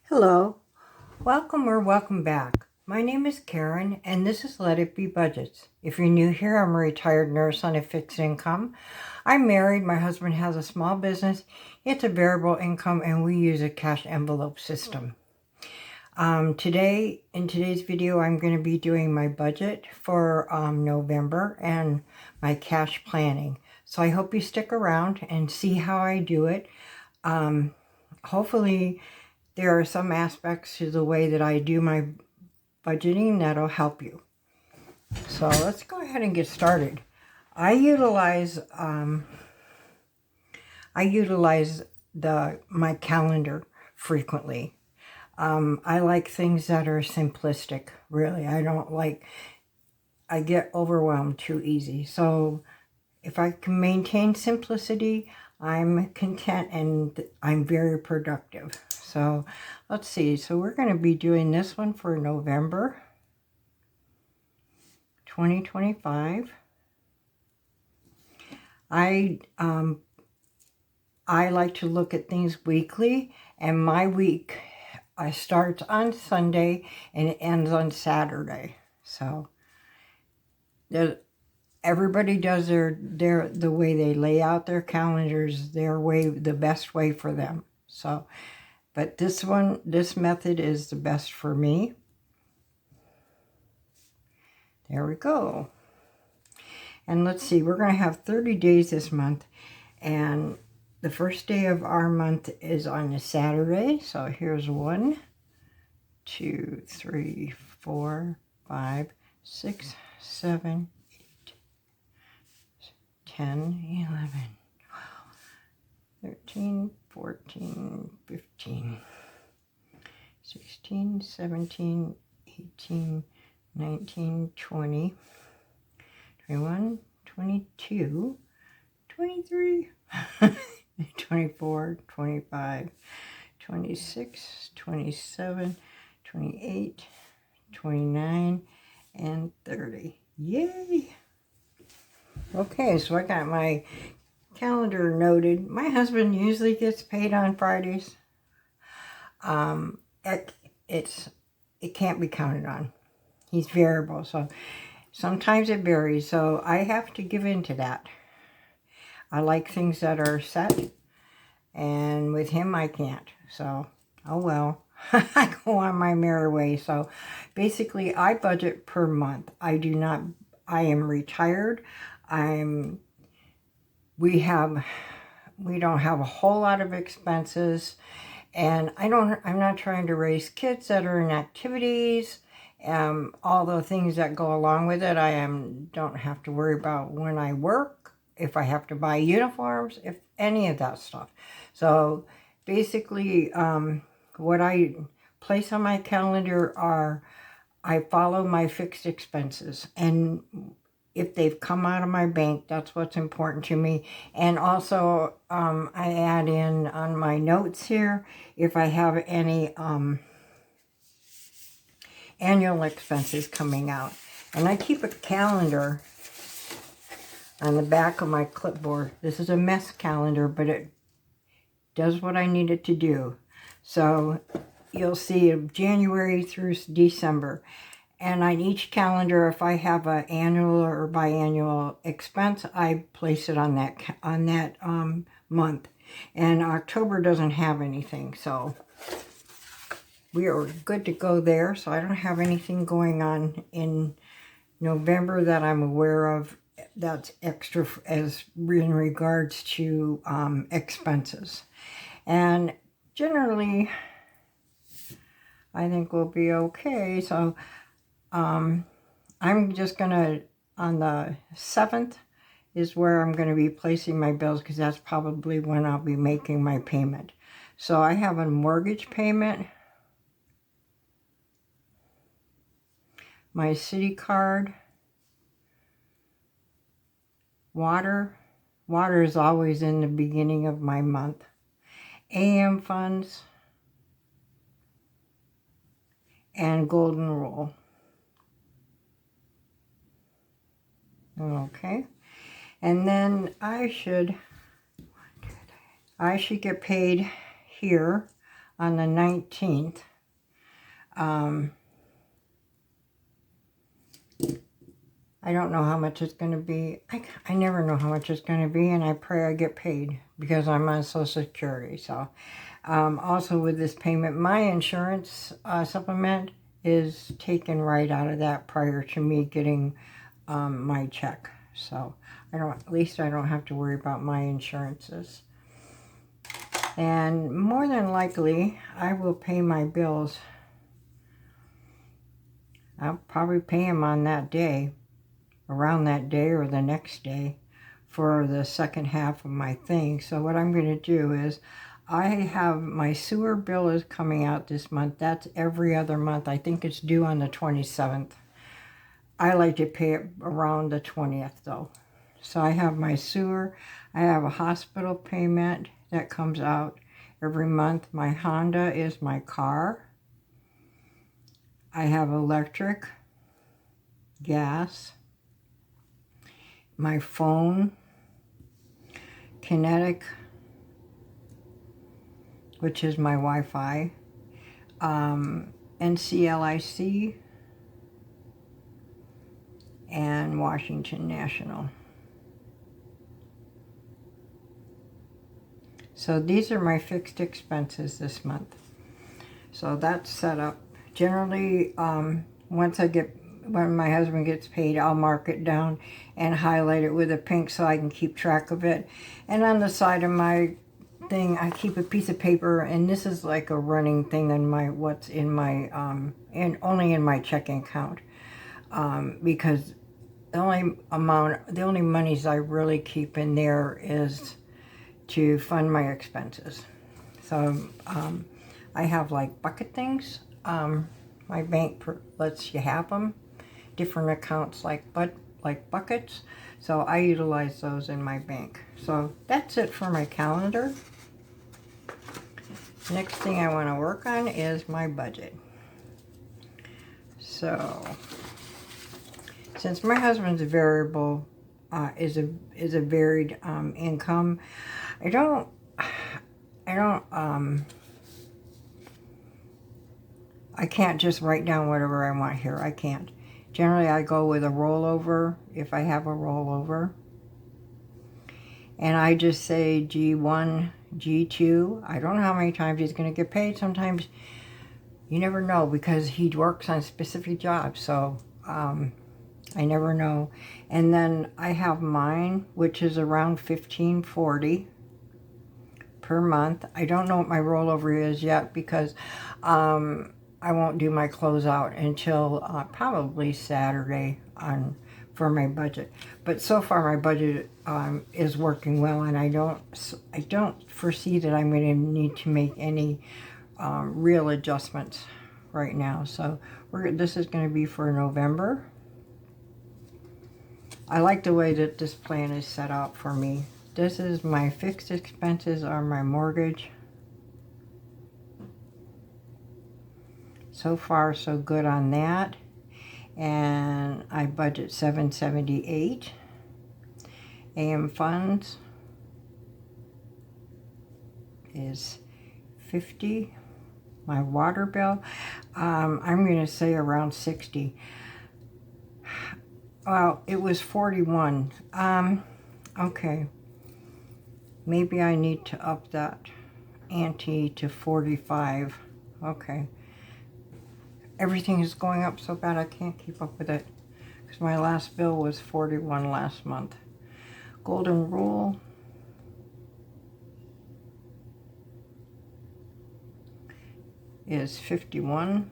Hello, welcome or welcome back. My name is Karen and this is Let It Be Budgets. If you're new here, I'm a retired nurse on a fixed income. I'm married, my husband has a small business, it's a variable income, and we use a cash envelope system. In today's video, I'm going to be doing my budget for November and my cash planning. So I hope you stick around and see how I do it. Hopefully there are some aspects to the way that I do my budgeting that'll help you. So let's go ahead and get started. I utilize my calendar frequently. I like things that are simplistic, really. I get overwhelmed too easy. So if I can maintain simplicity, I'm content and I'm very productive. So let's see. So we're going to be doing this one for November 2025. I like to look at things weekly, and my week starts on Sunday and it ends on Saturday. So everybody does the way they lay out their calendars, the best way for them. So, but this method is the best for me. There we go. And let's see, we're going to have 30 days this month, and the first day of our month is on a Saturday. So here's 1, 2, 3, 4, 5, 6, 7, 8, 10, 11, 12, 13, 14, 15, 16, 17, 18, 19, 20, 21, 22, 23, 24, 25, 26, 27, 28, 29, and 30. Yay! Okay, so I got my calendar noted. My husband usually gets paid on Fridays. It can't be counted on. He's variable, so sometimes it varies. So I have to give in to that. I like things that are set, and with him I can't. So, oh well. I go on my merry way. So basically I budget per month. I am retired. We don't have a whole lot of expenses, and I'm not trying to raise kids that are in activities. All the things that go along with it, don't have to worry about when I work, if I have to buy uniforms, if any of that stuff. So basically, what I place on my calendar I follow my fixed expenses, and if they've come out of my bank, that's what's important to me. And also, I add in on my notes here if I have any annual expenses coming out. And I keep a calendar on the back of my clipboard. This is a mess calendar, but it does what I need it to do. So you'll see January through December. And on each calendar, if I have an annual or biannual expense, I place it on that month. And October doesn't have anything, so we are good to go there. So I don't have anything going on in November that I'm aware of that's extra as in regards to expenses. And generally, I think we'll be okay. So I'm just gonna, on the 7th is where I'm going to be placing my bills, because that's probably when I'll be making my payment. So I have a mortgage payment, my city card, water is always in the beginning of my month, AM funds, and golden rule. Okay, and then I should get paid here on the 19th. I don't know how much it's going to be. I never know how much it's going to be, and I pray I get paid because I'm on Social Security. So, also with this payment, my insurance supplement is taken right out of that prior to me getting my check. So, at least I don't have to worry about my insurances. And more than likely, I will pay my bills. I'll probably pay them on that day, around that day or the next day for the second half of my thing. So what I'm going to do is I have my sewer bill is coming out this month. That's every other month. I think it's due on the 27th. I like to pay it around the 20th though. So I have my sewer. I have a hospital payment that comes out every month. My Honda is my car. I have electric, gas, my phone, Kinetic, which is my Wi-Fi, NCLIC, and Washington National. So these are my fixed expenses this month. So that's set up. Generally, when my husband gets paid, I'll mark it down and highlight it with a pink so I can keep track of it. And on the side of my thing, I keep a piece of paper, and this is like a running thing in my what's in my and only in my checking account, because the only monies I really keep in there is to fund my expenses. So I have like bucket things. My bank lets you have them, different accounts like buckets. So I utilize those in my bank. So that's it for my calendar. Next thing I want to work on is my budget. So since my husband's variable is a varied income, I can't just write down whatever I want here. I can't. Generally, I go with a rollover if I have a rollover. And I just say G1, G2. I don't know how many times he's going to get paid. Sometimes you never know because he works on specific jobs. So I never know. And then I have mine, which is around $15.40 per month. I don't know what my rollover is yet because I won't do my closeout until probably Saturday for my budget. But so far my budget is working well, and I don't foresee that I'm going to need to make any real adjustments right now. So this is going to be for November. I like the way that this plan is set up for me. This is my fixed expenses are my mortgage. So far, so good on that. And I budget $778. AM funds is $50. My water bill, I'm going to say around $60. Well, it was $41. Okay. Maybe I need to up that ante to $45. Okay. Everything is going up so bad I can't keep up with it because my last bill was $41 last month. Golden Rule is $51.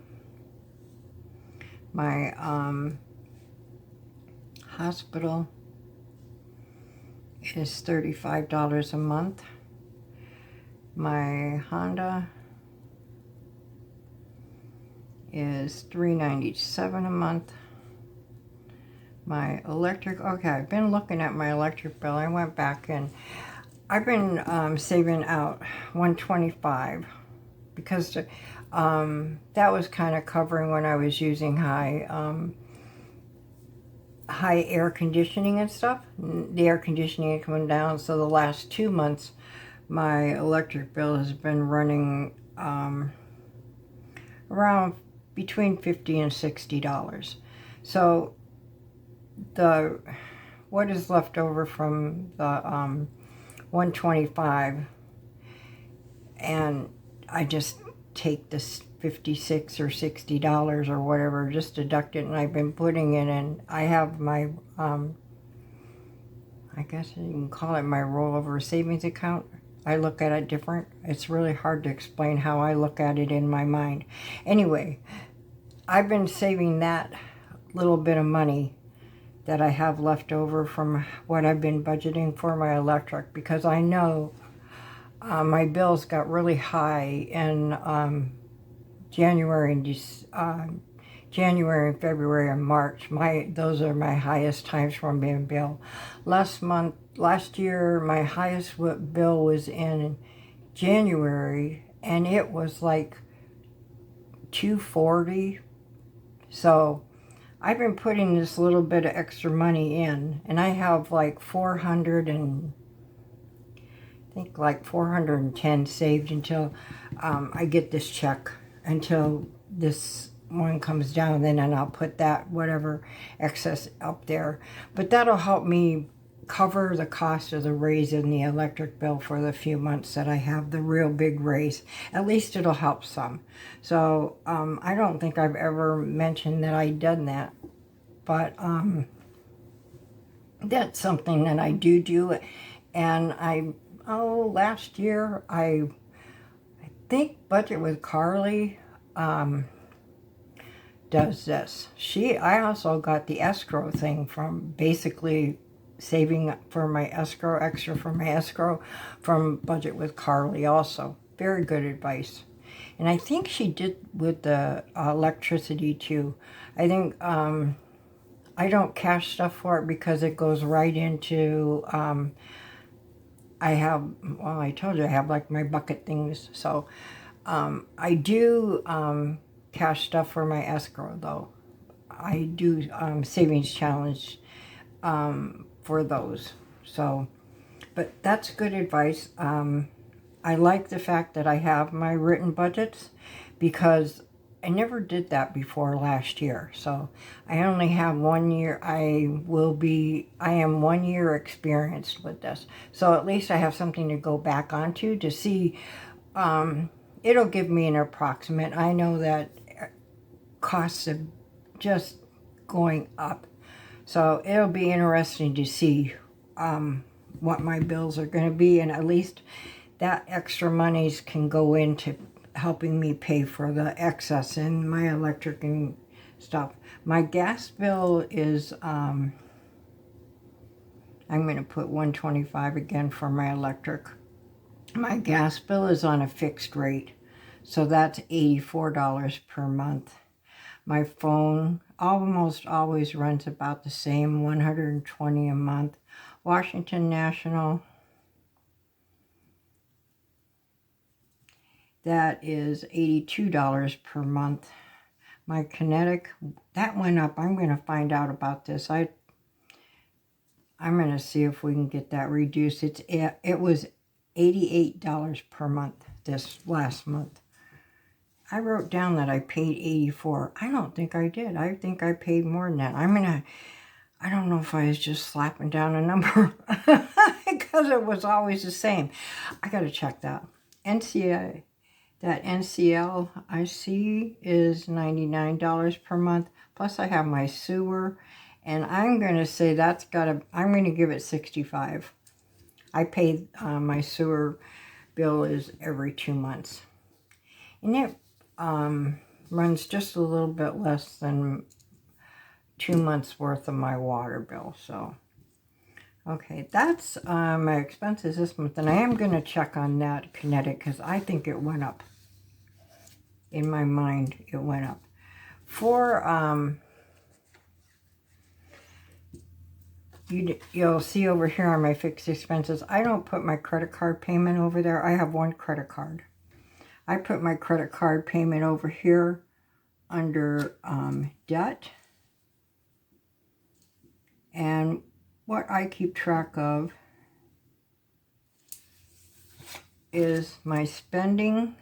My hospital is $35 a month. My Honda is $397 a month. My electric, okay, I've been looking at my electric bill. I went back and I've been saving out $125 because that was kind of covering when I was using high air conditioning and stuff. The air conditioning had come down, so the last 2 months my electric bill has been running around between $50 and $60. So the what is left over from the 125, and I just take this 56 or $60 or whatever, just deduct it, and I've been putting it in. I have my I guess you can call it my rollover savings account. I look at it different. It's really hard to explain how I look at it in my mind. Anyway, I've been saving that little bit of money that I have left over from what I've been budgeting for my electric, because I know my bills got really high in January and January and February and March. Those are my highest times for being billed. Last year, my highest bill was in January, and it was like $240. So I've been putting this little bit of extra money in, and I have like 410 saved until I get this check, until this one comes down, then and I'll put that whatever excess up there. But that'll help me cover the cost of the raise in the electric bill for the few months that I have the real big raise. At least it'll help some. So I don't think I've ever mentioned that I'd done that, but that's something that I do. And last year I think Budget with Carly does this. I also got the escrow thing from basically saving for my escrow, extra for my escrow from Budget with Carly also. Very good advice. And I think she did with the electricity too. I think I don't cash stuff for it because it goes right into, I told you I have like my bucket things. So I do cash stuff for my escrow though. I do savings challenge for those. So, but that's good advice. I like the fact that I have my written budgets, because I never did that before last year. So I only have 1 year. I am 1 year experienced with this. So at least I have something to go back onto to see. It'll give me an approximate. I know that costs are just going up. So it'll be interesting to see what my bills are going to be, and at least that extra monies can go into helping me pay for the excess in my electric and stuff. My gas bill is, I'm going to put 125 again for my electric. My gas bill is on a fixed rate, so that's $84 per month. My phone almost always runs about the same, $120 a month. Washington National, that is $82 per month. My Kinetic, that went up. I'm going to find out about this. I'm going to see if we can get that reduced. It was $88 per month this last month. I wrote down that I paid $84. I don't think I did. I think I paid more than that. I don't know if I was just slapping down a number because it was always the same. I got to check that. That NCL I see is $99 per month. Plus I have my sewer, and I'm going to say I'm going to give it $65. I pay my sewer bill is every 2 months. And it runs just a little bit less than 2 months worth of my water bill. So, okay, that's my expenses this month. And I am going to check on that Kinetic because I think it went up. In my mind, it went up. For, you'll see over here on my fixed expenses, I don't put my credit card payment over there. I have one credit card. I put my credit card payment over here under debt. And what I keep track of is my spending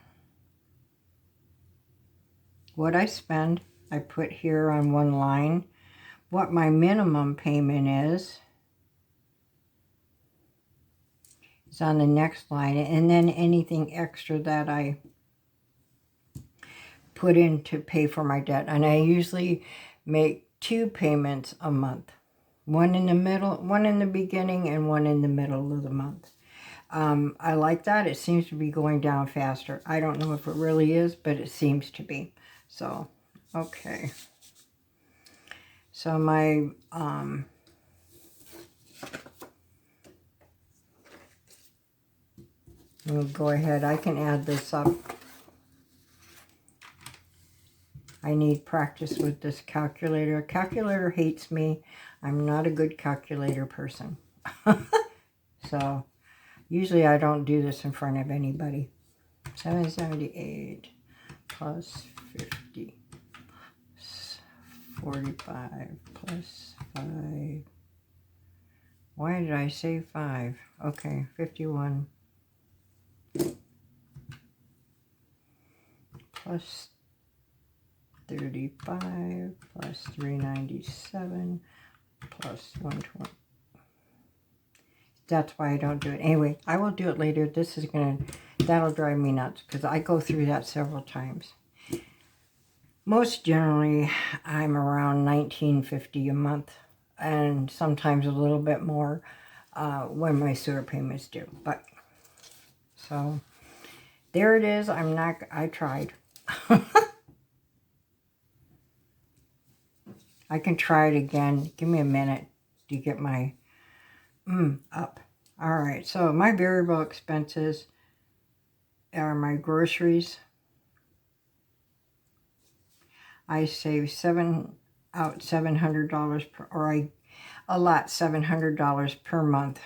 what I spend. I put here on one line what my minimum payment is. It's on the next line, and then anything extra that I put in to pay for my debt. And I usually make 2 payments a month. One in the middle, one in the beginning, and one in the middle of the month. I like that. It seems to be going down faster. I don't know if it really is, but it seems to be. So, okay. So my, we'll go ahead. I can add this up. I need practice with this calculator. Calculator hates me. I'm not a good calculator person. So, usually I don't do this in front of anybody. 778 plus 50. 45 plus 5. Why did I say 5? Okay, 51. Plus 35 plus 397 plus 120. That's why I don't do it. Anyway, I will do it later. This is that'll drive me nuts because I go through that several times. Most generally, I'm around $19.50 a month, and sometimes a little bit more when my sewer payments due. But so there it is. I tried. I can try it again. Give me a minute to get my up. All right, so my variable expenses are my groceries. I save $700 per, or I allot $700 per month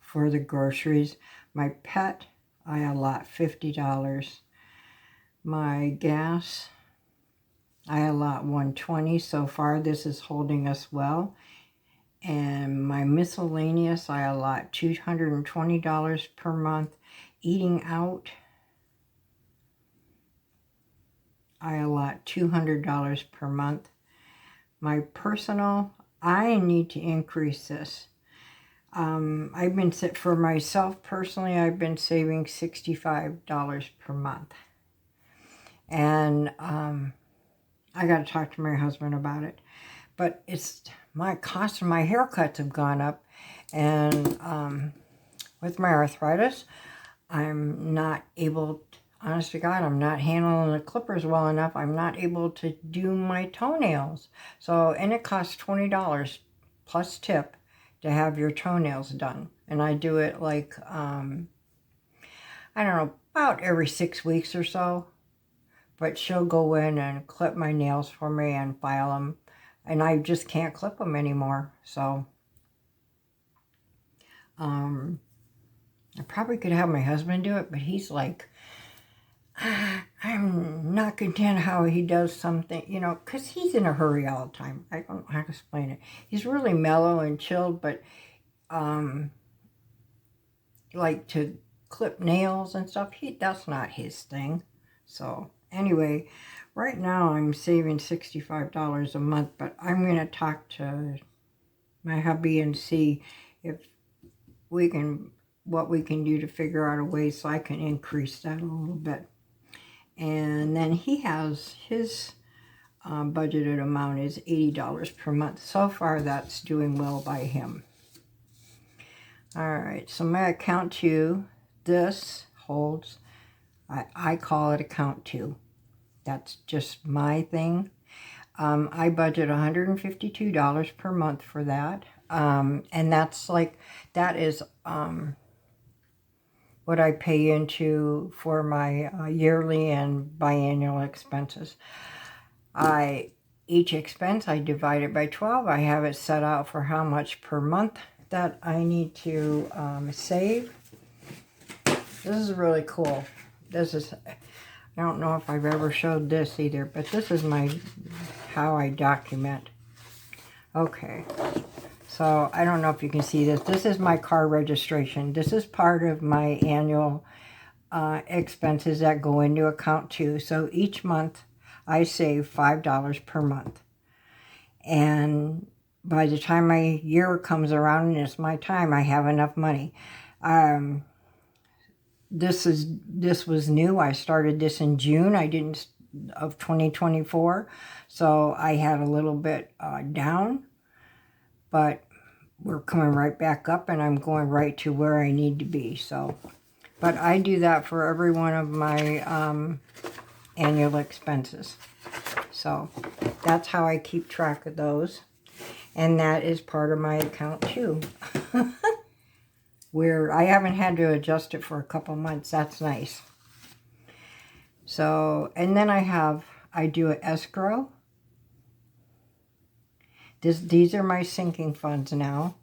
for the groceries. My pet, I allot $50. My gas, I allot $120. So far, this is holding us well. And my miscellaneous, I allot $220 per month. Eating out, I allot $200 per month. My personal, I need to increase this. For myself personally, I've been saving $65 per month. And I got to talk to my husband about it. But it's my cost of my haircuts have gone up. And with my arthritis, I'm not able to, honest to God, I'm not handling the clippers well enough. I'm not able to do my toenails. So, and it costs $20 plus tip to have your toenails done. And I do it like, I don't know, about every 6 weeks or so. But she'll go in and clip my nails for me and file them. And I just can't clip them anymore. So, I probably could have my husband do it, but he's like, I'm not content how he does something, you know, because he's in a hurry all the time. I don't know how to explain it. He's really mellow and chilled, but like to clip nails and stuff, that's not his thing. So anyway, right now I'm saving $65 a month, but I'm going to talk to my hubby and see if what we can do to figure out a way so I can increase that a little bit. And then he has his budgeted amount is $80 per month. So far, that's doing well by him. All right, so my account 2, this holds, I call it account 2. That's just my thing. I budget $152 per month for that. And that's like, that is what I pay into for my yearly and biannual expenses. Each expense, I divide it by 12. I have it set out for how much per month that I need to save. This is really cool. This is, I don't know if I've ever showed this either, but this is how I document. Okay. So, I don't know if you can see this. This is my car registration. This is part of my annual expenses that go into account 2. So, each month I save $5 per month. And by the time my year comes around and it's my time, I have enough money. This was new. I started this in June. Of 2024. So I had a little bit down, but we're coming right back up and I'm going right to where I need to be. So, but I do that for every one of my annual expenses. So that's how I keep track of those. And that is part of my account too. Where I haven't had to adjust it for a couple months. That's nice. So, and then I do an escrow. These are my sinking funds now.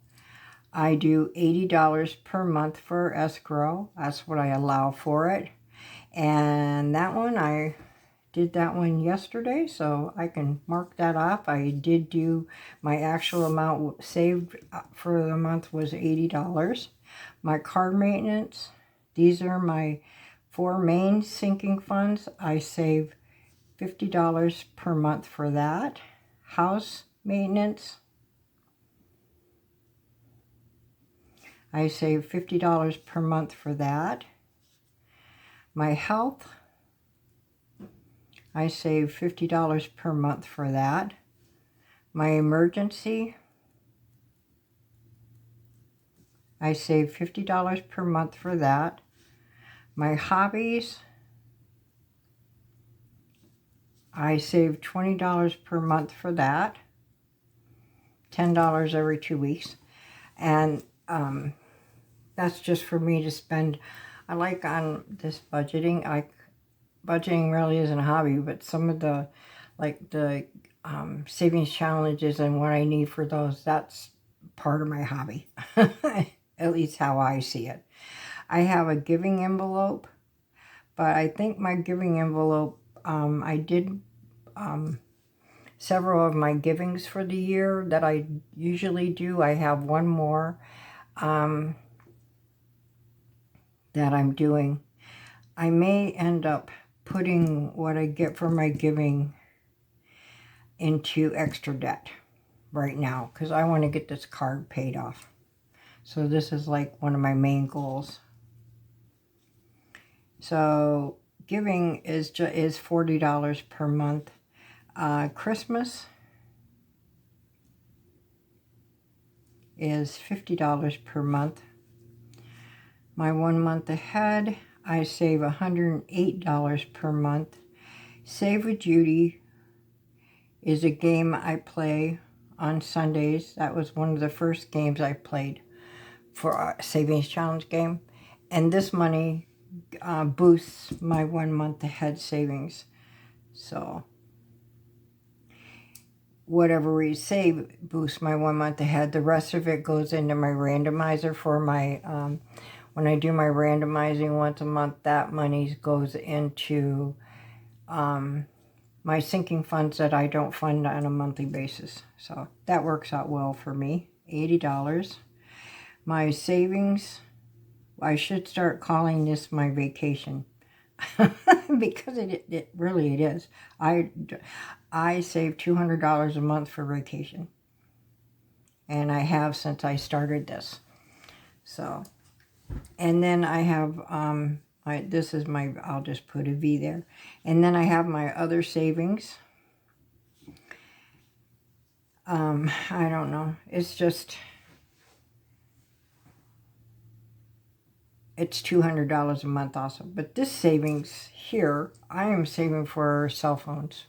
I do $80 per month for escrow. That's what I allow for it. And that one, I did that one yesterday, so I can mark that off. I did do my actual amount saved for the month was $80. My car maintenance, these are my 4 main sinking funds. I save $50 per month for that. House maintenance, I save $50 per month for that. My health, I save $50 per month for that. My emergency, I save $50 per month for that. My hobbies, I save $20 per month for that. $10 every 2 weeks. And that's just for me to spend. I like on this budgeting. Budgeting really isn't a hobby, but some of the, like the savings challenges and what I need for those, that's part of my hobby. At least how I see it. I have a giving envelope, but I think my giving envelope, I did several of my givings for the year that I usually do. I have one more that I'm doing. I may end up putting what I get for my giving into extra debt right now because I want to get this card paid off. So this is like one of my main goals. So giving is $40 per month. Christmas is $50 per month. My 1 month ahead, I save $108 per month. Save with Judy is a game I play on Sundays. That was one of the first games I played for a savings challenge game. And this money boosts my 1 month ahead savings. So whatever we save boosts my 1 month ahead. The rest of it goes into my randomizer for my, when I do my randomizing once a month, that money goes into my sinking funds that I don't fund on a monthly basis. So that works out well for me. $80. My savings, I should start calling this my vacation. Because it really is. I save $200 a month for vacation. And I have since I started this. So, and then I have, this is my, I'll just put a V there. And then I have my other savings. I don't know. It's just, it's $200 a month also. But this savings here, I am saving for cell phones.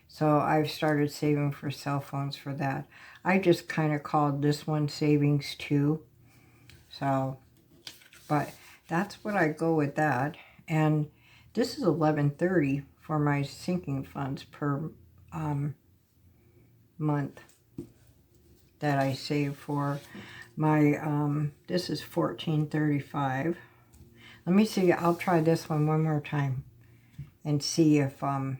So I've started saving for cell phones for that. I just kind of called this one savings too. So, but that's what I go with that. And this is $11.30 for my sinking funds per month that I save for my, this is $14.35. Let me see, I'll try this one more time and see if I'm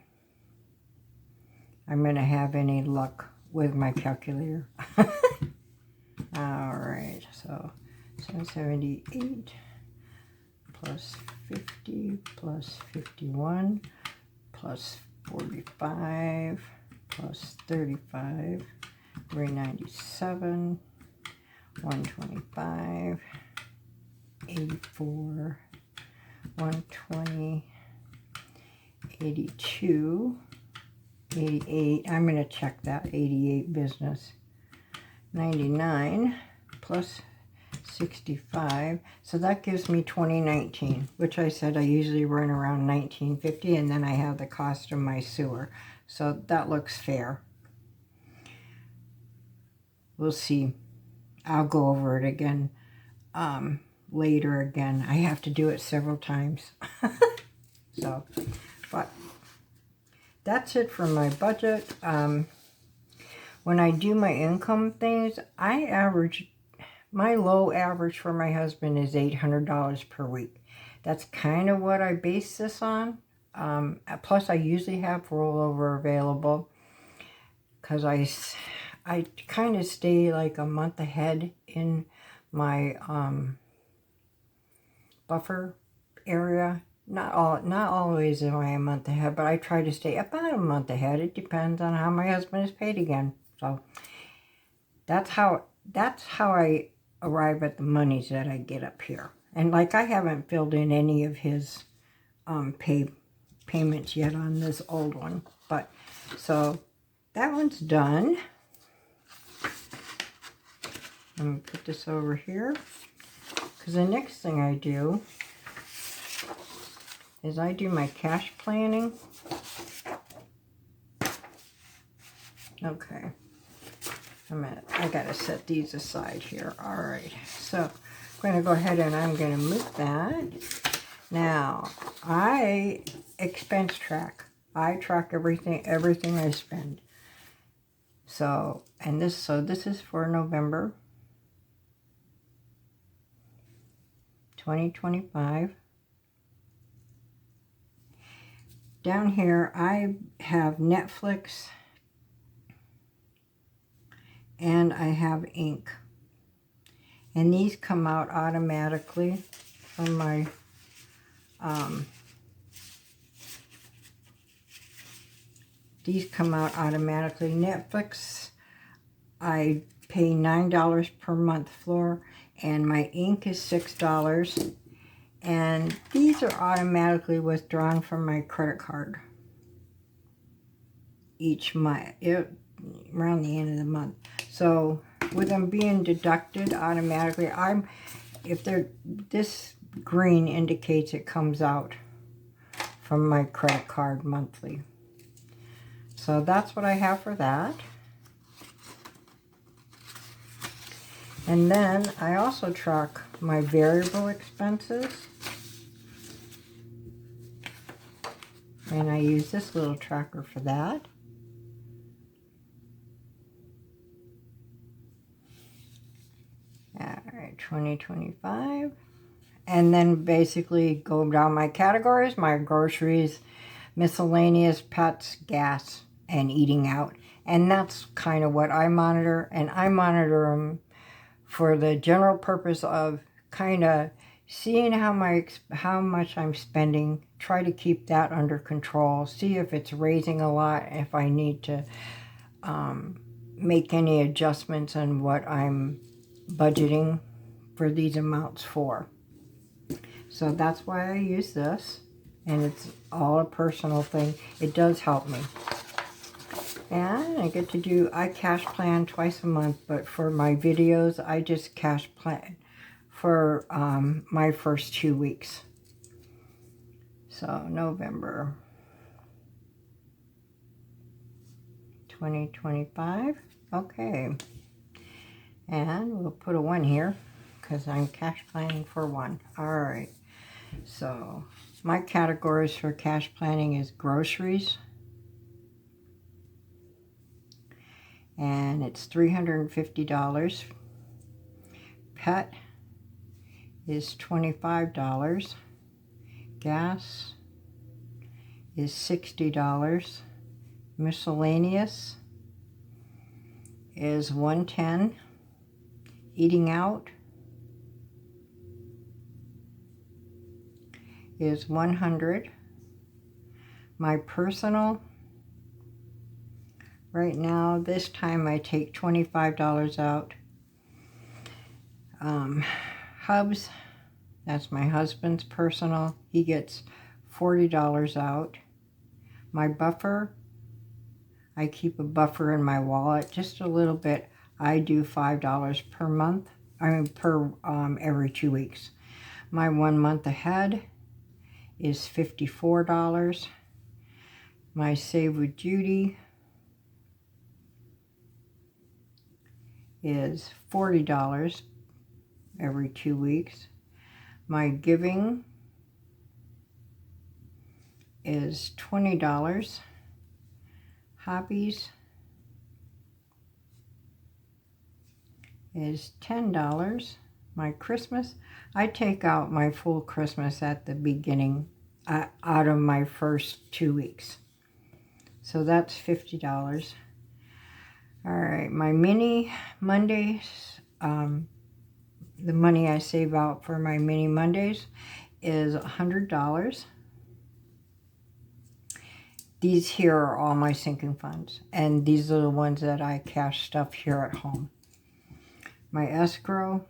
going to have any luck with my calculator. All right, so 778 plus 50 plus 51 plus $45 plus 35, $397, $125, 84, 120, 82, 88. I'm going to check that. 88 business. 99 plus 65. So that gives me 2019, which I said I usually run around 1950, and then I have the cost of my sewer. So that looks fair. We'll see. I'll go over it again later again. I have to do it several times. So, but that's it for my budget. When I do my income things, I average, my low average for my husband is $800 per week. That's kind of what I base this on. Plus, I usually have rollover available because I kind of stay like a month ahead in my buffer area. Not always am I a month ahead, but I try to stay about a month ahead. It depends on how my husband is paid again. So that's how I arrive at the monies that I get up here. And like, I haven't filled in any of his payments yet on this old one. But so that one's done. I'm going to put this over here, because the next thing I do is I do my cash planning. Okay. I gotta set these aside here. All right. So I'm going to go ahead and I'm going to move that. Now, I expense track. I track everything I spend. So, this is for November 2025. Down here, I have Netflix and I have ink. And these come out automatically from my these come out automatically. Netflix, I pay $9 per month for, and my ink is $6. And these are automatically withdrawn from my credit card each month, around the end of the month. So with them being deducted automatically, this green indicates it comes out from my credit card monthly. So that's what I have for that. And then I also track my variable expenses. And I use this little tracker for that. All right, 2025. And then basically go down my categories, my groceries, miscellaneous, pets, gas, and eating out. And that's kind of what I monitor. And I monitor them for the general purpose of kind of seeing how much I'm spending, try to keep that under control, see if it's raising a lot, if I need to make any adjustments on what I'm budgeting for these amounts for. So that's why I use this, and it's all a personal thing. It does help me. And I cash plan twice a month, but for my videos, I just cash plan for my first 2 weeks. So November 2025. Okay. And we'll put a 1 here because I'm cash planning for 1. All right. So my categories for cash planning is groceries. And it's $350. Pet is $25. Gas is $60. Miscellaneous is $110. Eating out is $100. My personal right now. This time I take $25 out. Hubs, that's my husband's personal. He gets $40 out. My buffer, I keep a buffer in my wallet, just a little bit. I do $5 per month. I mean, per every 2 weeks. My 1 month ahead is $54. My Save with Judy is $40 every 2 weeks. My giving is $20. Hobbies is $10. My Christmas, I take out my full Christmas at the beginning, out of my first 2 weeks. So that's $50. All right, my mini Mondays, the money I save out for my mini Mondays is $100. These here are all my sinking funds, and these are the ones that I cash stuff here at home. My escrow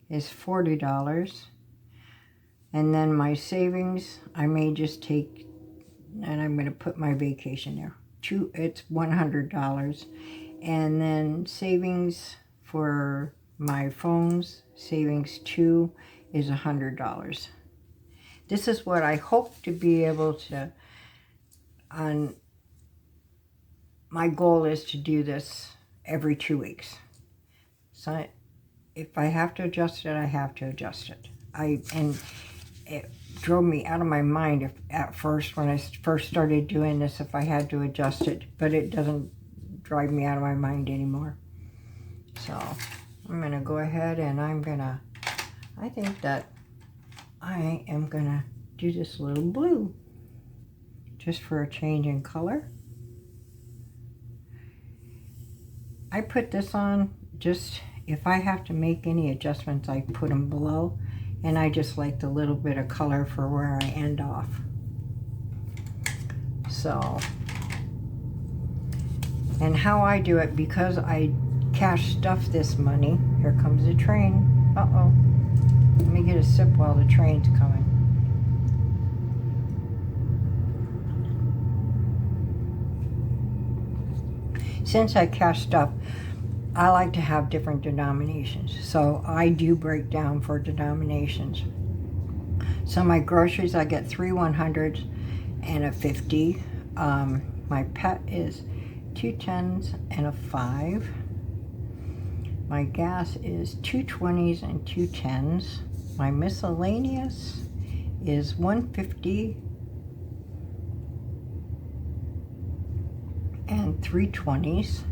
is $40, and then my savings, I may just take, and I'm going to put my vacation there. It's $100, and then savings for my phones, savings 2 is $100. This is what I hope to be able to, my goal is to do this every 2 weeks. So if I have to adjust it, I have to adjust it. And it drove me out of my mind at first when I first started doing this, if I had to adjust it, but it doesn't drive me out of my mind anymore. So I'm going to go ahead and I think that I am going to do this little blue just for a change in color. I put this on just if I have to make any adjustments, I put them below, and I just like the little bit of color for where I end off. So, and how I do it, because I cash stuff this money. Here comes the train. Uh-oh. Let me get a sip while the train's coming. Since I cash stuff, I like to have different denominations. So I do break down for denominations. So my groceries, I get 3 100s and a 50. My pet is 2 10s and a 5. My gas is 2 20s and 2 10s. My miscellaneous is 150 and 3 20s.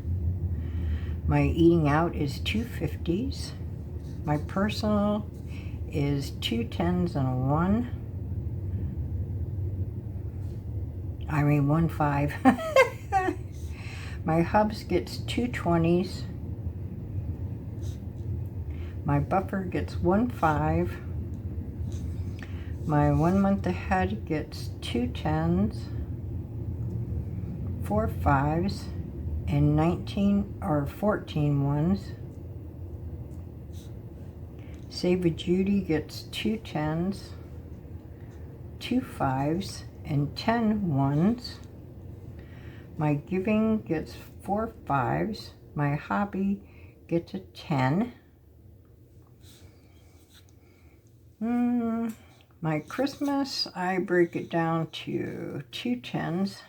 My eating out is 2 50s. My personal is 2 10s and a 1. I mean 1 5. My hubs gets 2 20s. My buffer gets 1 5. My 1 month ahead gets 2 10s, 4 5s, and 19 or 14 ones. Save with Judy gets 2 10s, 2 5s, and 10 ones. My giving gets 4 5s. My hobby gets a 10. My Christmas, I break it down to 2 10s,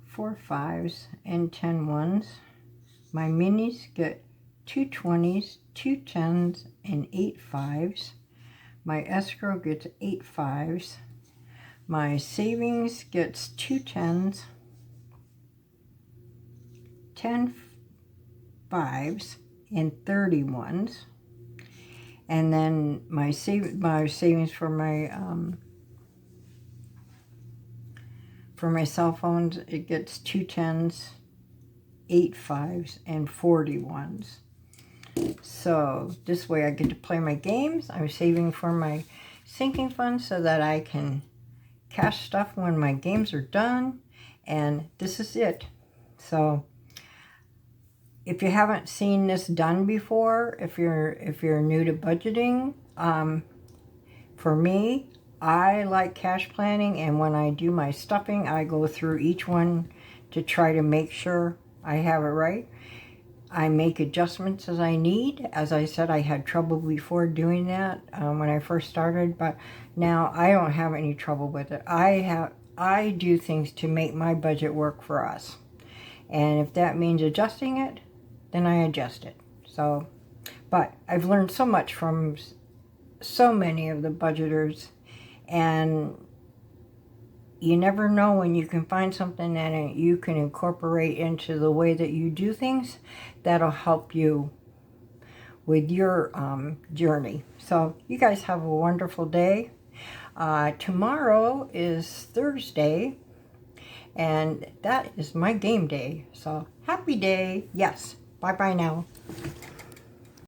4 5s, and 10 ones. My minis get 2 20s, 2 10s, and 8 5s. My escrow gets 8 5s. My savings gets 2 10s, 10 5s, and 30 ones. And then my savings for my cell phones, it gets 2 10s, 8 5s, and 40 ones. So this way I get to play my games. I'm saving for my sinking fund so that I can cash stuff when my games are done, and this is it. So if you haven't seen this done before, if you're new to budgeting, for me, I like cash planning, and when I do my stuffing, I go through each one to try to make sure I have it right. I make adjustments as I need. As I said, I had trouble before doing that when I first started, but now I don't have any trouble with it. I do things to make my budget work for us. And if that means adjusting it, then I adjust it. So, but I've learned so much from so many of the budgeters, and you never know when you can find something that you can incorporate into the way that you do things that'll help you with your journey. So you guys have a wonderful day. Tomorrow is Thursday, and that is my game day. So happy day. Yes. Bye-bye now.